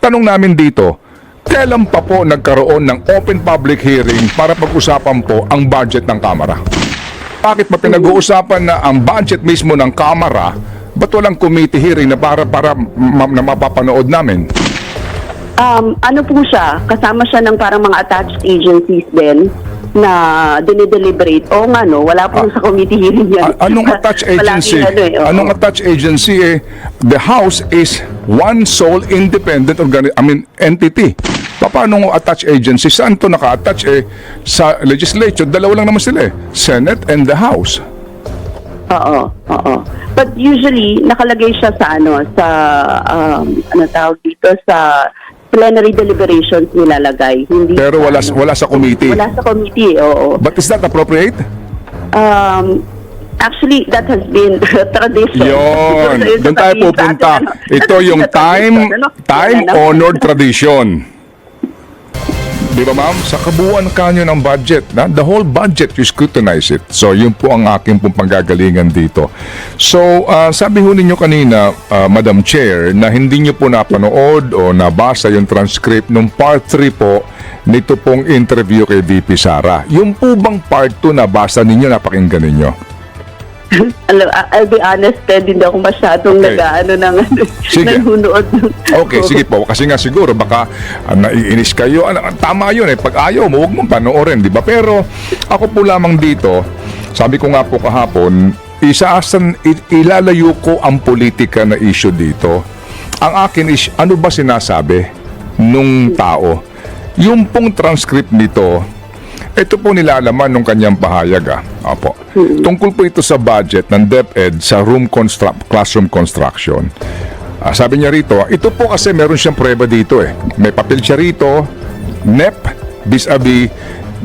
tanong namin dito, kailan pa po nagkaroon ng open public hearing para pag-usapan po ang budget ng Kamara? Bakit pa pinag-uusapan na ang budget mismo ng Kamara, ba't walang committee hearing na para na mapapanood namin? Ano po siya, kasama siya ng parang mga attached agencies din na dinideliberate. O nga no, wala po sa committee hearing yan. Anong attached agency? Palaging Anong attached agency? The House is one sole independent entity. Paano attached agency? Saan to naka-attach? Sa legislature, dalawa lang naman sila Senate and the House. Oo. But usually, nakalagay siya sa ano tawag dito, sa plenary deliberations nilalagay. Hindi Pero wala sa committee. Wala sa committee, oo. But is that appropriate? Actually, that has been tradition. Yun. Doon tayo pupunta. Ito yung time-honored tradition. Di ba ma'am? Sa kabuuan kanyo ng budget, the whole budget, you scrutinize it. So, yun po ang aking pong panggagalingan dito. So, sabi ho ninyo kanina, Madam Chair, na hindi nyo po napanood o nabasa yung transcript nung part 3 po nito pong interview kay VP Sara. Yung po bang part 2 nabasa ninyo, napakinggan ninyo? I'll be honest, hindi ako masyadong naghunood. Okay, sige po. Kasi nga siguro baka naiinis kayo. Tama yun Pag ayaw mo, huwag mong panoorin, di ba? Pero ako po lamang dito, sabi ko nga po kahapon, ilalayo ko ang politika na issue dito. Ang akin is, ano ba sinasabi nung tao? Yung pong transcript nito, ito po nilalaman nung kanyang pahayag. Opo. Tungkol po ito sa budget ng DepEd sa classroom construction. Sabi niya rito, ito po kasi meron siyang prueba dito May papel siya rito, NEP vis-a-vis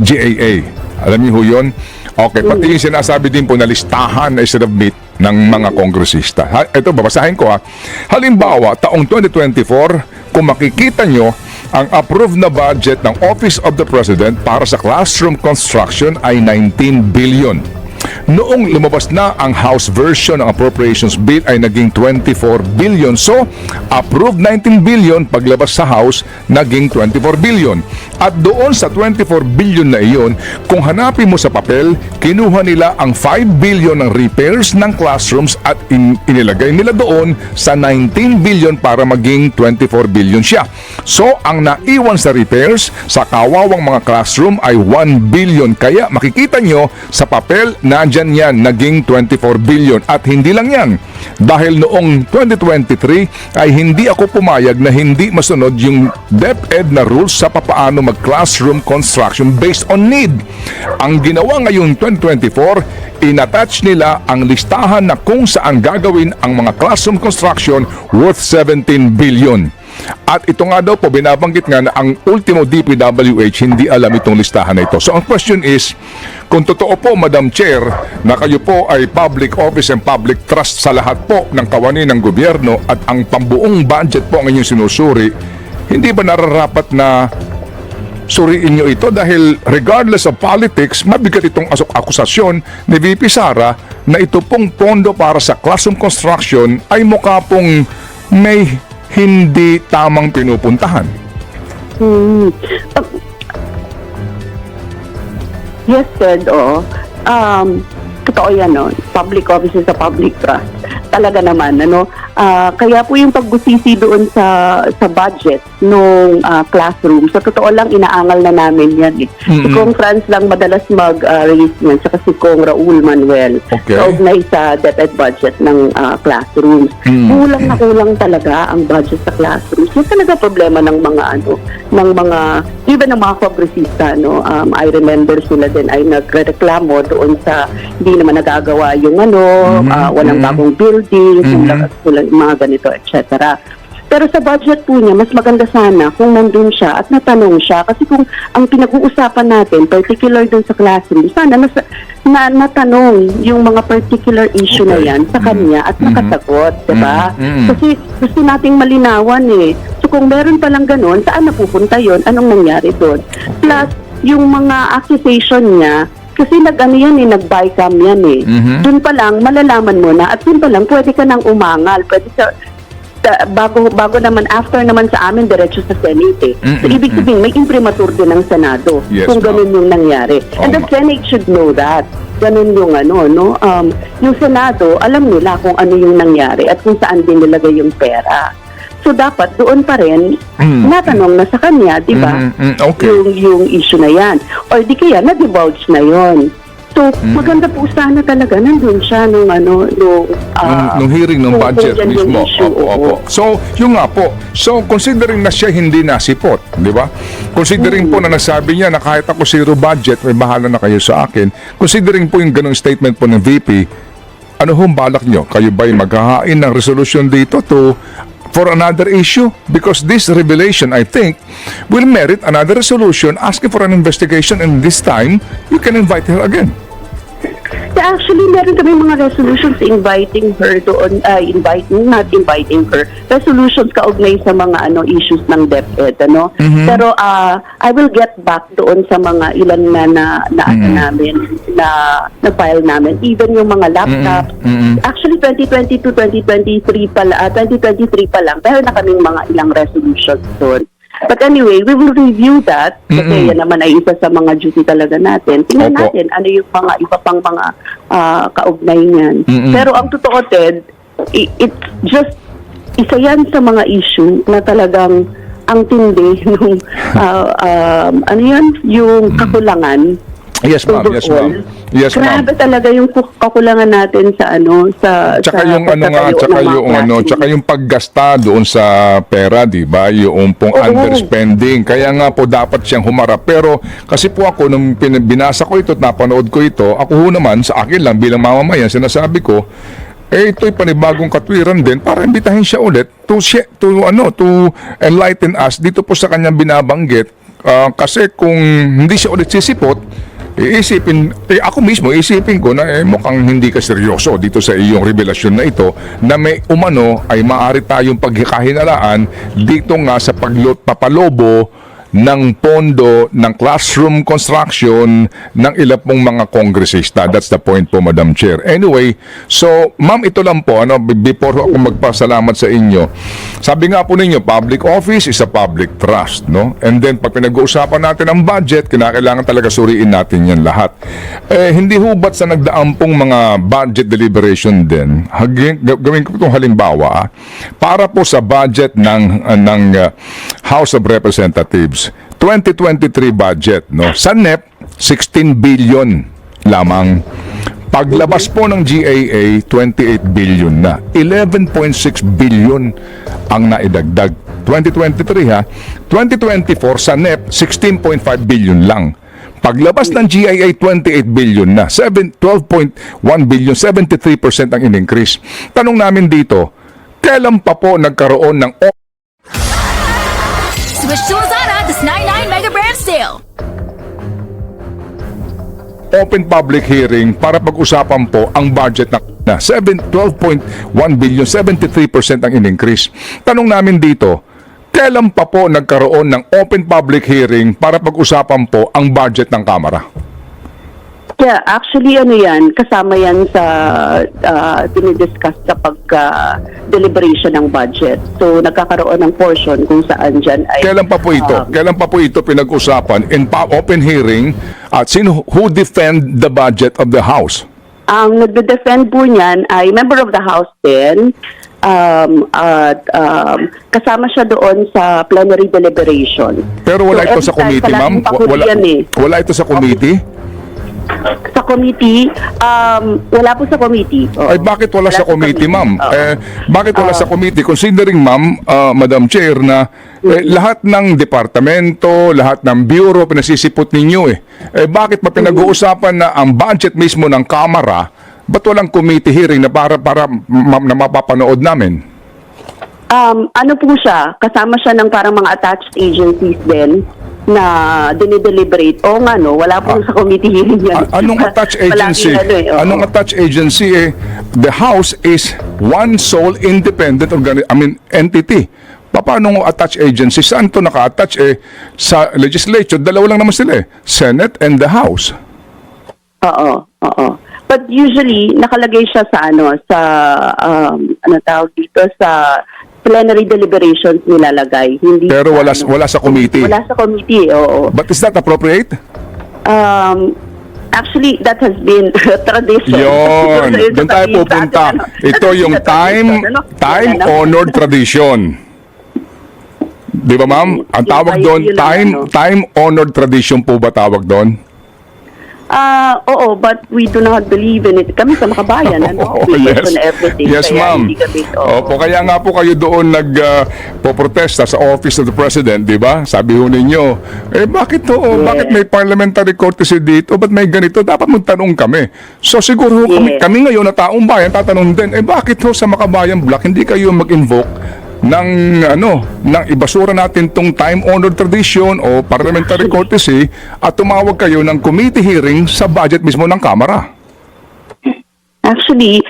GAA. Alam niyo ho yun? Okay, pati yung sinasabi din po na listahan na isinabmit ng mga kongresista. Ito, babasahin ko Halimbawa, taong 2024, kung makikita nyo, ang approved na budget ng Office of the President para sa classroom construction ay 19 billion. Noong lumabas na ang House version ng Appropriations Bill ay naging 24 billion. So, approved 19 billion, paglabas sa House, naging 24 billion. At doon sa 24 billion na iyon, kung hanapin mo sa papel, kinuha nila ang 5 billion ng repairs ng classrooms at inilagay nila doon sa 19 billion para maging 24 billion siya. So, ang naiwan sa repairs sa kawawang mga classroom ay 1 billion. Kaya makikita nyo sa papel, nandyan yan, naging 24 billion. At hindi lang yan. Dahil noong 2023 ay hindi ako pumayag na hindi masunod yung DepEd na rules sa papaano mag-classroom construction based on need. Ang ginawa ngayong 2024, inattach nila ang listahan na kung saan gagawin ang mga classroom construction worth 17 billion. At ito nga daw po, binabanggit nga na ang ultimo DPWH hindi alam itong listahan na ito. So ang question is, kung totoo po, Madam Chair, na kayo po ay public office and public trust sa lahat po ng kawani ng gobyerno at ang pambuong budget po ang inyong sinusuri, hindi ba nararapat na suriin nyo ito? Dahil regardless of politics, mabigat itong akusasyon ni VP Sara na ito pong pondo para sa classroom construction ay mukha pong may hindi tamang pinupuntahan. Yes, Ted, totoo yan, public offices sa public trust. Talaga naman, kaya po yung pagbusisi doon sa budget nung classroom, sa totoo lang, inaangal na namin yan. Si Kong Franz lang madalas mag-raise yan, saka si Kong Raul Manuel. Okay. Kaugnay sa DepEd budget ng classrooms. Kulang na kulang talaga ang budget sa classrooms. Yan talaga problema ng mga even ng mga kongresista, I remember sila din ay nagreklamo doon sa hindi naman nagagawa yung walang bagong building, kulang mga ganito, etc. Pero sa budget po niya, mas maganda sana kung nandun siya at natanong siya. Kasi kung ang pinag-uusapan natin, particular dun sa classroom, sana natanong yung mga particular issue na yan sa kanya at nakasagot, diba? Kasi gusto nating malinawan So kung meron palang ganun, saan napupunta yon? Anong nangyari doon? Plus, yung mga accusation niya, kasi nag-bycam yan Doon pa lang, malalaman mo na at doon pa lang, pwede ka nang umangal. Pwede bago naman, after naman sa amin, diretso sa Senate eh. So, ibig sabihin, may imprimatur din ng Senado Yes, kung ma'am. ganun yung nangyari. And the ma'am. Senate should know that. Ganun yung yung Senado, alam nila kung ano yung nangyari at kung saan din nilagay yung pera. So, dapat doon pa rin, natanong na sa kanya, di ba? Okay. Yung issue na yan. Or di kaya, na-divulge na yon. So, maganda po sana talaga nandun siya nung nung hearing ng kung budget yan yung mismo. issue, Opo, opo. So, yung nga po. So, considering na siya hindi nasipot, di ba? Considering po na nagsabi niya na kahit ako zero budget, may bahala na kayo sa akin. Considering po yung ganong statement po ng VP, ano hong balak nyo? Kayo ba'y maghahain ng resolution dito for another issue? Because this revelation, I think, will merit another resolution asking for an investigation, and this time, you can invite her again. Actually, meron kami mga resolutions inviting her doon, not inviting her, resolutions kaugnay sa mga issues ng DepEd, Pero I will get back doon sa mga ilan na namin, na file namin, even yung mga laptop. Actually, 2022, 2023 pa lang, meron na kaming mga ilang resolutions doon. But anyway, we will review that kasi yan naman ay isa sa mga duty talaga natin. Tingnan Opo. natin ano yung mga iba pang mga kaugnay niyan. Pero ang totoo, Ted, it's just isa yan sa mga issue na talagang ang tindi nung yung kakulangan. Yes, ma'am. Yes, ma'am. Yes, ma'am. Grabe talaga yung kakulangan natin sa Tsaka yung tsaka yung paggasta doon sa pera, 'di ba? Yung pong underspending. Kaya nga po dapat siyang humarap. Pero kasi po ako nung binasa ko ito at napanood ko ito, ako ho naman sa akin lang bilang mamamayan sinasabi ko, ito'y panibagong katwiran din para imbitahin siya ulit to enlighten us dito po sa kanyang binabanggit. Kasi kung hindi siya ulit sisipot, ako mismo isipin ko na mukhang hindi ka seryoso dito sa iyong revelasyon na ito na may umano ay maaari tayong paghikahinalaan dito nga sa papalobo ng pondo ng classroom construction ng ilang pong mga kongresista. That's the point po, Madam Chair. Anyway, so ma'am, ito lang po, before ako magpasalamat sa inyo. Sabi nga po ninyo, public office is a public trust, no? And then, pag pinag-uusapan natin ang budget, kinakailangan talaga suriin natin yan lahat. Hindi hubat sa nagdaang pong mga budget deliberation din, gawin ko itong halimbawa, para po sa budget ng House of Representatives, 2023 budget, no? Sa NEP, 16 billion lamang. Paglabas po ng GAA, 28 billion na. 11.6 billion ang naidagdag. 2023 ha. 2024 sa NEP, 16.5 billion lang. Paglabas ng GIA, 28 billion na. 12.1 billion, 73% ang in-increase. Tanong namin dito, kailan pa po nagkaroon ng Switch to Lazada this 99 Mega Brand Sale. open public hearing para pag-usapan po ang budget na 12.1 billion, 73% ang in-increase. Tanong namin dito, kailan pa po nagkaroon ng open public hearing para pag-usapan po ang budget ng Kamara? Yeah, actually yan, kasama yan sa dinidiscuss sa deliberation ng budget. So nagkakaroon ng portion kung saan dyan ay... Kailan pa po ito? Kailan pa po ito pinag-usapan in open hearing at who defend the budget of the House? Ang nagde-defend po niyan ay member of the House din. Kasama siya doon sa plenary deliberation. Pero wala So, ito sa every time, committee, ma'am? palaging pakuli yan eh. Wala ito sa committee? Sa committee, wala po sa committee. Oo. Ay bakit wala sa committee, ma'am? Bakit wala sa committee? Considering, ma'am, Madam Chair, na lahat ng departamento, lahat ng bureau, pinasisipot ninyo bakit pa pinag-uusapan na ang budget mismo ng Kamara, ba't walang committee hearing na para na mapapanood namin? Ano po siya? Kasama siya ng parang mga attached agencies din na dinideliberate. O nga no, wala po sa committee hearing yan. Anong attached agency? Palaging Anong attached agency? The House is one sole independent entity. Paano attached agency? Saan to naka-attach? Sa legislature, dalawa lang naman sila Senate and the House. Oo. But usually nakalagay siya sa tawag dito sa plenary deliberations nilalagay. Hindi Pero sa, wala sa committee. Wala sa committee, oo. But is that appropriate? Actually, that has been tradition. Yon, Siguro doon tayo sasabihin sa pupunta. atin, Ito yung sa tradition, ano? time-honored tradition. Di ba, ma'am? Ang tawag doon, Yun ang ano. time-honored tradition po ba tawag doon? Oo, but we do not believe in it. Kami sa Makabayan, ano? We question everything. Yes, Kaya ma'am. hindi kami, oo. Opo, kaya nga po kayo doon poprotesta sa Office of the President, di ba? Sabi ho ninyo, bakit to? Bakit may parliamentary courtesy dito? Ba't may ganito? Dapat magtanong kami. So siguro kami ngayon na taong bayan, tatanong din, bakit ho sa Makabayan Block hindi kayo mag-invoke ng ibasura natin tong time-honored tradition o parliamentary courtesy at tumawag kayo ng committee hearing sa budget mismo ng Kamara? Actually,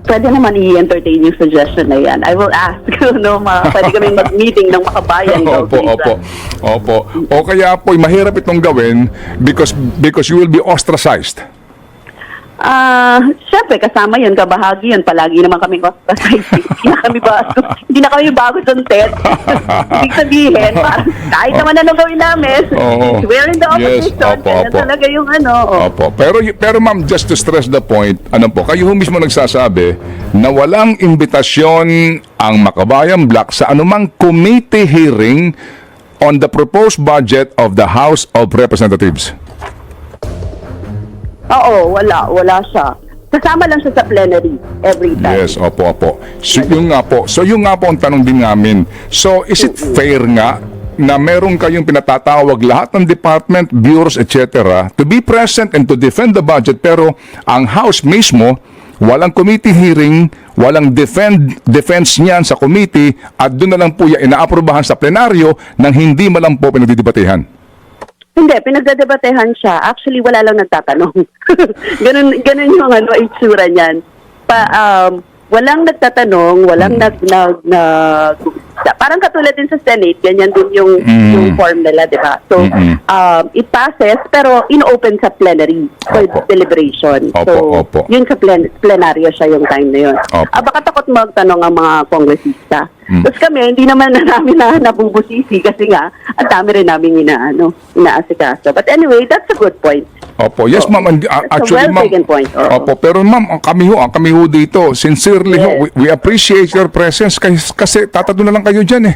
pwede naman i-entertain yung suggestion na yan. I will ask, pwede kaming mag-meeting ng Makabayan. Opo. O kaya po, mahirap itong gawin because you will be ostracized. Siyempre, kasama yun, kabahagi yun. Palagi naman kami ostracized. Hindi na kami bago sa TED. Ibig sabihin, parang kahit naman anong gawin namin, we're in the opposition. Yan talaga yung Opo. Pero ma'am, just to stress the point, kayo mismo nagsasabi na walang imbitasyon ang Makabayan Block sa anumang committee hearing on the proposed budget of the House of Representatives. Oo, wala siya. Kasama lang siya sa plenary every time. Yes, opo. So yung nga po ang tanong din namin. So is it fair nga na meron kayong pinatatawag lahat ng department, bureaus, etc. to be present and to defend the budget, pero ang House mismo walang committee hearing, walang defense niyan sa committee, at doon na lang po yan inaaprobahan sa plenaryo nang hindi man lang po pinagdidebatehan? Hindi, pinagdedebatehan siya. Actually, wala lang nagtatanong. ganun yung itsura niyan. Walang nagtatanong, walang parang katulad din sa Senate, ganyan din yung form nila, di ba? So, it passes, pero in-open sa plenary for deliberation. Opo. Yun sa plenaryo siya yung time na yun. Baka takot magtanong ang mga kongresista. Tapos kami, hindi naman namin nabubusisi kasi nga, ang dami rin namin inaasikaso. But anyway, that's a good point. Opo, yes ma'am. Actually, ma'am. Taken point. Opo, pero ma'am, kami ho dito, sincerely ho, we appreciate your presence kasi tatado na lang kayo dyan